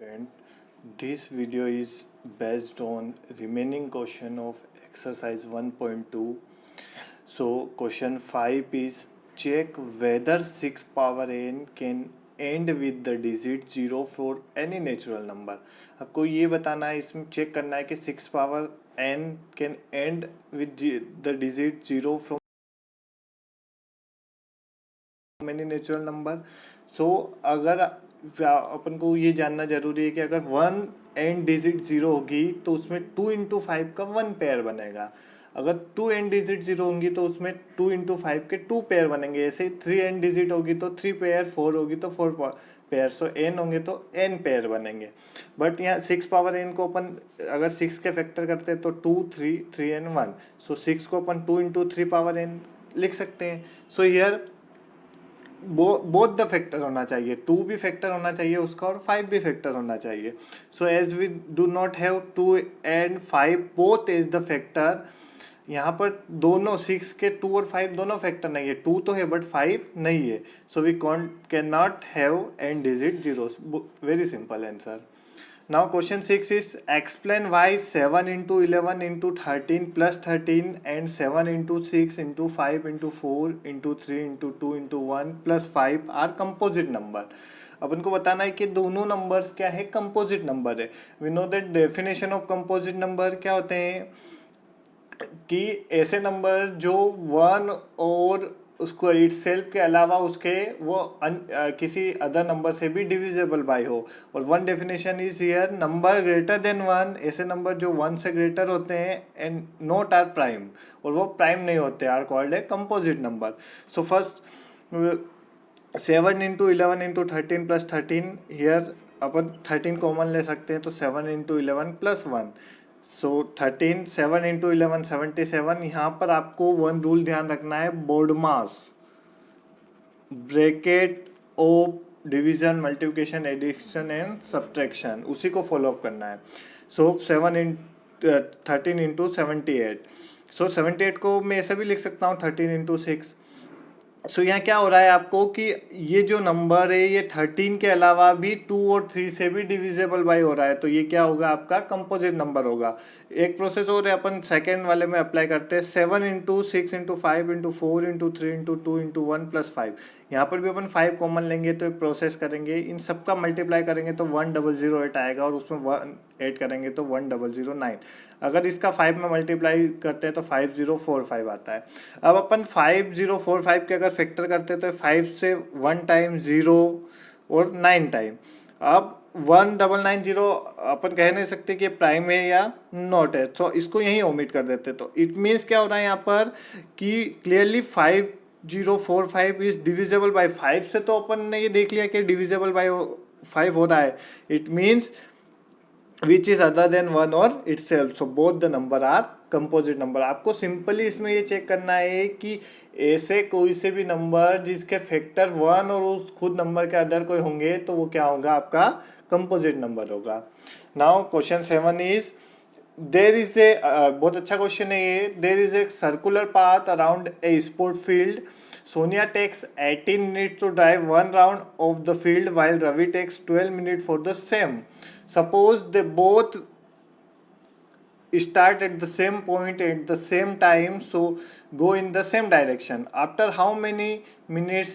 Student, this video is based on remaining question of exercise 1.2. So question 5 is check whether 6 power n can end with the digit 0 for any natural number. आपको ये बताना है, इसमें check करना है कि 6 power n can end with the digit 0 from any natural number. So अगर अपन को ये जानना जरूरी है कि अगर 1 एंड डिजिट 0 होगी तो उसमें 2 इंटू 5 का 1 पेयर बनेगा. अगर 2 एंड डिजिट 0 होंगी तो उसमें 2 इंटू 5 के 2 पेयर बनेंगे. ऐसे ही 3 एंड डिजिट होगी तो 3 पेयर, 4 होगी तो 4 पेयर. सो n होंगे तो n पेयर बनेंगे. बट यहाँ 6 पावर n को अपन अगर 6 के फैक्टर करते हैं तो 2, 3, 3 एंड 1. सो 6 को अपन 2 इंटू 3 पावर n लिख सकते हैं. So here both the factor होना चाहिए, 2 भी फैक्टर होना चाहिए उसका और 5 भी फैक्टर होना चाहिए. So as we do not have 2 and 5 both as the factor, यहाँ पर दोनों 6 के 2 और 5 दोनों फैक्टर नहीं है. 2 तो है बट 5 नहीं है. So we can not have and digit zeros. Very simple answer. Now question 6 is explain why 7 into 11 into 13 plus 13 and 7 into 6 into 5 into 4 into 3 into 2 into 1 plus 5 are composite number. अपन को बताना है कि दोनों numbers क्या है, composite number है. We know that definition of composite number क्या होते हैं कि ऐसे नंबर जो 1 और उसको इटसेल्फ के अलावा उसके वो किसी अदर नंबर से भी डिविजिबल बाय हो. और one definition is here number greater than 1, ऐसे नंबर जो 1 से ग्रेटर होते हैं एंड नॉट आर प्राइम, और वो प्राइम नहीं होते, are called a composite number. So first 7 into 11 into 13 plus 13, here अपन 13 कॉमन ले सकते हैं तो 7 इंटू 11 प्लस 1. सो 13, 7 इंटू 11 77. यहाँ पर आपको वन रूल ध्यान रखना है, BODMAS, bracket of division, multiplication, addition and subtraction, उसी को फॉलो अप करना है. सो 13 इंटू 78. सो 78 को मैं ऐसे भी लिख सकता हूँ 13 इंटू 6. सो यहाँ क्या हो रहा है आपको कि ये जो नंबर है ये 13 के अलावा भी 2 और 3 से भी डिविजिबल बाय हो रहा है, तो ये क्या होगा, आपका कंपोजिट नंबर होगा. एक प्रोसेस और है, अपन सेकेंड वाले में अप्लाई करते हैं. 7 into 6 into 5 into 4 into 3 into 2 into 1 plus 5. यहाँ पर भी अपन 5 कॉमन लेंगे तो एक प्रोसेस करेंगे, इन सबका मल्टीप्लाई करेंगे तो 1008 आएगा, और उसमें 1 ऐड करेंगे तो 1009. अगर इसका 5 में मल्टीप्लाई करते हैं तो 5045 आता है. अब अपन 5045 के अगर फैक्टर करते हैं तो 5 से 1 टाइम 0 और 9 टाइम. अब 1990 अपन कह नहीं सकते कि प्राइम है या नॉट है, तो इसको यहीं ओमिट कर देते. तो इट मीन्स क्या हो रहा है यहाँ पर कि क्लियरली 5045 इज डिविजिबल बाय 5 से तो अपन ने ये देख लिया कि डिविजिबल बाय 5 हो रहा है. It means which is other than 1 or itself. So both the number are composite number. आपको सिंपली इसमें ये चेक करना है कि ऐसे कोई से भी नंबर जिसके फैक्टर 1 और उस खुद नंबर के अदर कोई होंगे तो वो क्या होगा, आपका कंपोजिट नंबर होगा. Now question 7 is there is a, बहुत अच्छा क्वेश्चन है ये. There is a circular path around a sport field. Sonia takes 18 minutes to drive one round of the field while Ravi takes 12 minutes for the same. Suppose they both start at the same point at the same time, so go in the same direction. After how many minutes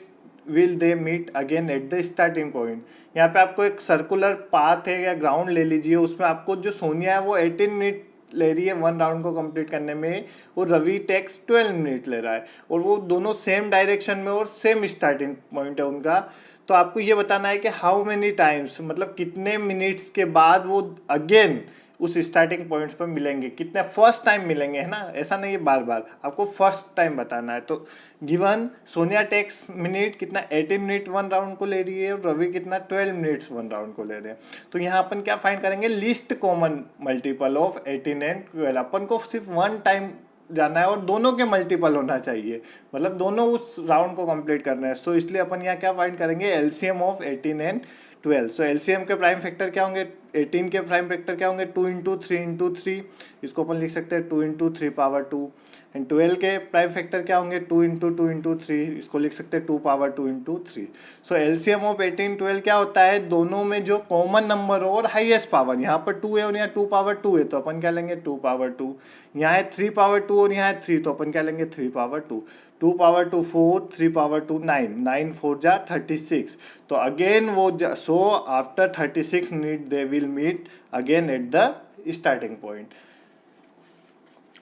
will they meet again at the starting point? यहाँ पे आपको एक circular path है या ground ले लीजिए, उसमें आपको जो सोनिया है वो 18 मिनट ले रही है 1 राउंड को कंप्लीट करने में, और रवि टेक्स 12 मिनट ले रहा है, और वो दोनों सेम डायरेक्शन में और सेम स्टार्टिंग पॉइंट है उनका. तो आपको ये बताना है कि हाउ मेनी टाइम्स, मतलब कितने मिनट्स के बाद वो अगेन उस स्टार्टिंग पॉइंट्स पर मिलेंगे, कितने फर्स्ट टाइम मिलेंगे, है ना. ऐसा नहीं है बार बार, आपको फर्स्ट टाइम बताना है. तो गिवन सोनिया टेक्स मिनट कितना, 18 मिनट 1 राउंड को ले रही है, और रवि कितना 12 मिनट्स 1 राउंड को ले रहे हैं. तो यहाँ अपन क्या फाइंड करेंगे, least common multiple of 18 and 12. अपन को सिर्फ 1 टाइम जाना है और दोनों के मल्टीपल होना चाहिए, मतलब दोनों उस राउंड को कंप्लीट करना है. सो इसलिए अपन यहाँ क्या फाइंड करेंगे, LCM of 18 and 12। So LCM के प्राइम फैक्टर क्या होंगे, 18 के प्राइम फैक्टर क्या होंगे, 2 इंटू 3 इंटू 3, इसको अपन लिख सकते हैं 2 इंटू 3 पावर 2। एंड 12 के प्राइम फैक्टर क्या होंगे, 2 इंटू 2 इंटू 3, इसको लिख सकते हैं 2 power 2 into 3। So LCM of 18 12 क्या होता है, दोनों में जो कॉमन नंबर हो और हाईएस्ट पावर, यहाँ पर 2 है और यहाँ 2 पावर 2 है तो अपन क्या लेंगे 2 पावर 2, यहाँ है 3 पावर 2 और यहाँ है 3 तो अपन क्या लेंगे 3 पावर 2, 2 पावर 2 4, 3 पावर 2 9, 9 4 जा 36। तो अगेन वो so after 36 need they will meet again at the starting point.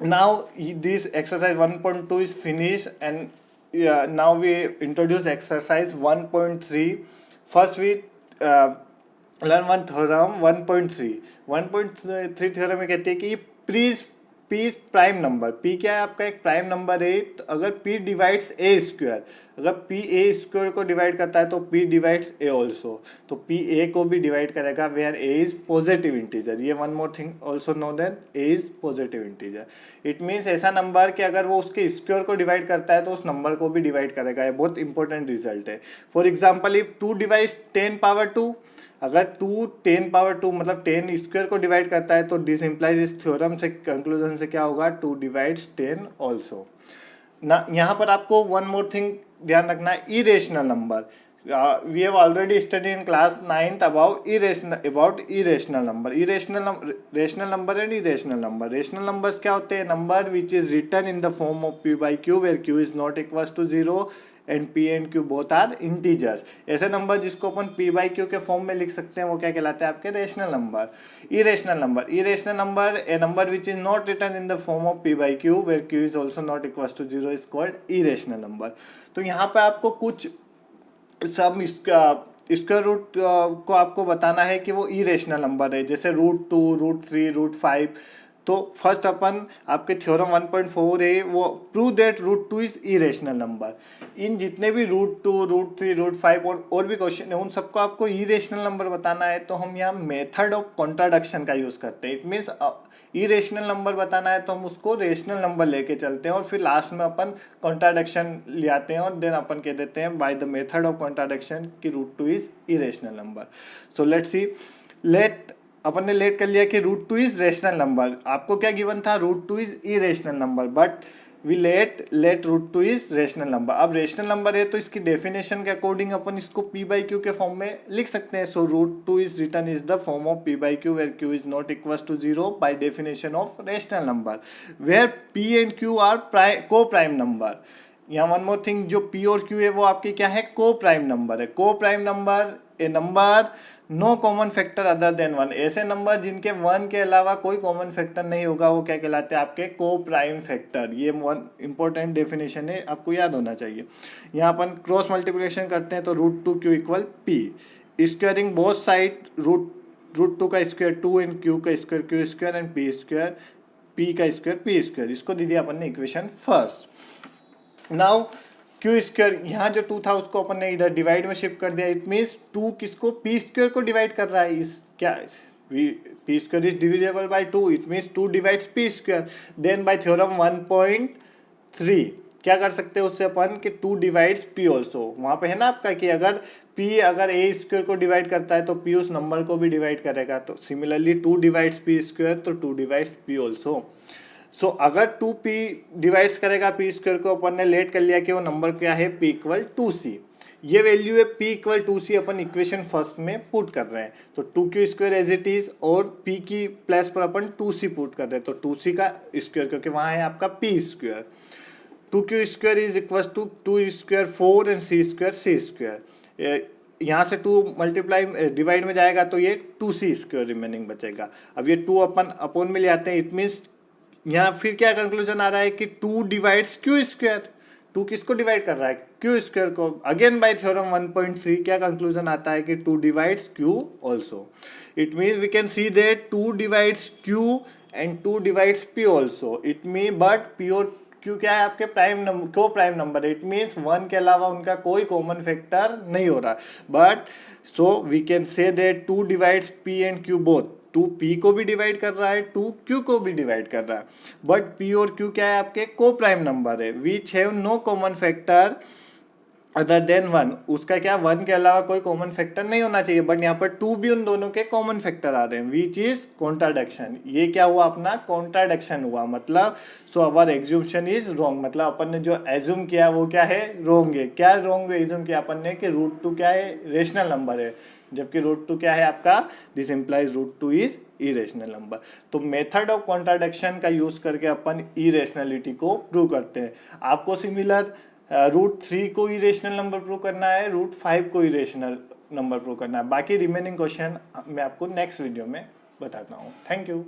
Now this exercise 1.2 is finished and now we introduce exercise 1.3. First we learn one theorem 1.3 theorem में कहते हैं कि P prime number, P क्या है आपका एक prime number है, तो अगर P डिवाइड्स A स्क्वायर, अगर P A स्क्वायर को डिवाइड करता है तो P डिवाइड्स A ऑल्सो, तो P A को भी डिवाइड करेगा where A is positive integer. ये one more thing also known that A is positive integer. It means ऐसा नंबर कि अगर वो उसके स्क्वायर को डिवाइड करता है तो उस नंबर को भी डिवाइड करेगा। ये बहुत इंपॉर्टेंट रिजल्ट है। For example if 2 divides 10 power 2, अगर 2 10 पावर 2 मतलब 10 स्क्वायर को डिवाइड करता है तो दिस इम्प्लाइज इस थ्योरम से कंक्लूजन से क्या होगा, 2 डिवाइड्स 10 ऑल्सो ना। यहाँ पर आपको वन मोर थिंग ध्यान रखना है, irrational number. We have already study in class 9th about irrational number. Rational number and irrational number. Rational numbers क्या होते हैं, number which is written in the form of p by q where q is not equal to 0 and p and q both are integers. ऐसे number जिसको अपन p by q के form में लिख सकते हैं वो क्या कहलाते हैं आपके rational number. Irrational number a number which is not written in the form of p by q where q is also not equal to 0 is called irrational number. तो यहाँ पे आपको कुछ सब स्क्वायर रूट को आपको बताना है कि वो इरेशनल नंबर है, जैसे √2 √3 √5। तो फर्स्ट अपन आपके थ्योरम 1.4 है वो prove that √2 is irrational number. इन जितने भी √2 √3 √5 और भी क्वेश्चन है उन सबको आपको इरेशनल नंबर बताना है तो हम यहाँ मेथड ऑफ कॉन्ट्राडिक्शन का यूज करते हैं। इट मीन्स इरेशनल नंबर बताना है तो हम उसको रेशनल नंबर लेके चलते हैं और फिर लास्ट में अपन कॉन्ट्राडिक्शन ले आते हैं और देन अपन कह देते हैं by the method of contradiction कि √2 is irrational number. So let's see, अपन ने लेट कर लिया कि √2 इज रेशनल नंबर। आपको क्या गिवन था, √2 is irrational number, but we let √2 is rational number. अब रेशनल नंबर है तो इसकी डेफिनेशन के अकॉर्डिंग अपन इसको p by q के फॉर्म में लिख सकते हैं। So √2 is written is the form of p by q where q is not equal to 0 by definition of rational number where p and q are coprime number. यहाँ one more thing, जो p और q है वो आपके क्या है, coprime number है। Coprime number a number no common factor other than 1। ऐसे नंबर जिनके 1 के अलावा कोई कॉमन फैक्टर नहीं होगा वो क्या कहलाते हैं आपके को प्राइम फैक्टर। ये वन इंपॉर्टेंट डेफिनेशन है, आपको याद होना चाहिए। यहाँ अपन क्रॉस मल्टीप्लिकेशन करते हैं तो √2q equal p, squaring both side √2 का स्क्वायर 2 एंड q का square q square and p square p का स्क्वायर p स्क्वायर। इसको दे दिया अपन ने equation first. Now Q square, यहाँ जो 2 था उसको अपन ने इधर डिवाइड में शिफ्ट कर दिया। इट मीन्स 2 किसको, p स्क्वायर को डिवाइड कर रहा है। इस क्या p square is divisible by 2, it means 2 divides p square. Then by theorem 1.3 क्या कर सकते हैं उससे अपन कि 2 डिवाइड्स p ऑल्सो। वहाँ पे है ना आपका कि अगर p अगर a स्क्वायर को डिवाइड करता है तो p उस नंबर को भी डिवाइड करेगा। तो सिमिलरली 2 डिवाइड्स p स्क्वायर तो 2 डिवाइड्स p ऑल्सो। सो अगर 2p डिवाइड्स करेगा p स्क्वायर को, अपन ने लेट कर लिया कि वो नंबर क्या है p इक्वल 2c। ये वैल्यू है p इक्वल 2c अपन इक्वेशन फर्स्ट में पुट कर रहे हैं। तो 2q square as it is और p की प्लेस पर अपन 2c पुट कर रहे हैं। तो 2c का स्क्वायर क्योंकि वहाँ है आपका p square. 2q square is equal to 2 square 4 and c square c square. यहाँ से 2 मल्टीप्लाई डिवाइड में जाएगा तो ये 2c स्क्वायर रिमेनिंग बचेगा। अब ये 2 अपन अपोन में ले आते हैं। इट मीन्स यहाँ फिर क्या कंक्लूजन आ रहा है कि 2 डिवाइड्स क्यू स्क्वायर। 2 किसको डिवाइड कर रहा है, क्यू स्क्वायर को। अगेन बाय थ्योरम 1.3 क्या कंक्लूजन आता है कि 2 divides q also. It means we can see that 2 divides q and 2 divides p also. It mean but p और q क्या है आपके prime number, coprime number. It means 1 के अलावा उनका कोई कॉमन फैक्टर नहीं हो रहा। But so we can say that 2 divides p and q both. 2p को भी डिवाइड कर रहा है, 2q को भी डिवाइड कर रहा है। बट p और q क्या है आपके को प्राइम नंबर है which have no common factor other than one, उसका क्या, वन के अलावा कोई कॉमन फैक्टर नहीं होना चाहिए, बट यहाँ पर टू भी उन दोनों के कॉमन फैक्टर आ रहे हैं, विच इज कॉन्ट्राडिक्शन। ये क्या हुआ अपना, कॉन्ट्राडिक्शन हुआ, मतलब सो अवर एग्ज्यूमेशन इज रॉन्ग, मतलब अपन ने जो एज्यूम किया वो क्या है, रॉन्ग है। क्या रॉन्ग एज्यूम किया अपन ने कि रूट टू क्या है, रेशनल नंबर है, जबकि रूट टू क्या है आपका, this implies root two is irrational number. तो मेथड ऑफ कॉन्ट्राडिक्शन का यूज करके अपन इरेशनलिटी को प्रूव करते हैं। आपको सिमिलर रूट 3 को इरेशनल नंबर प्रूव करना है, रूट 5 को इरेशनल नंबर प्रूव करना है। बाकी रिमेनिंग क्वेश्चन मैं आपको नेक्स्ट वीडियो में बताता हूँ। Thank you.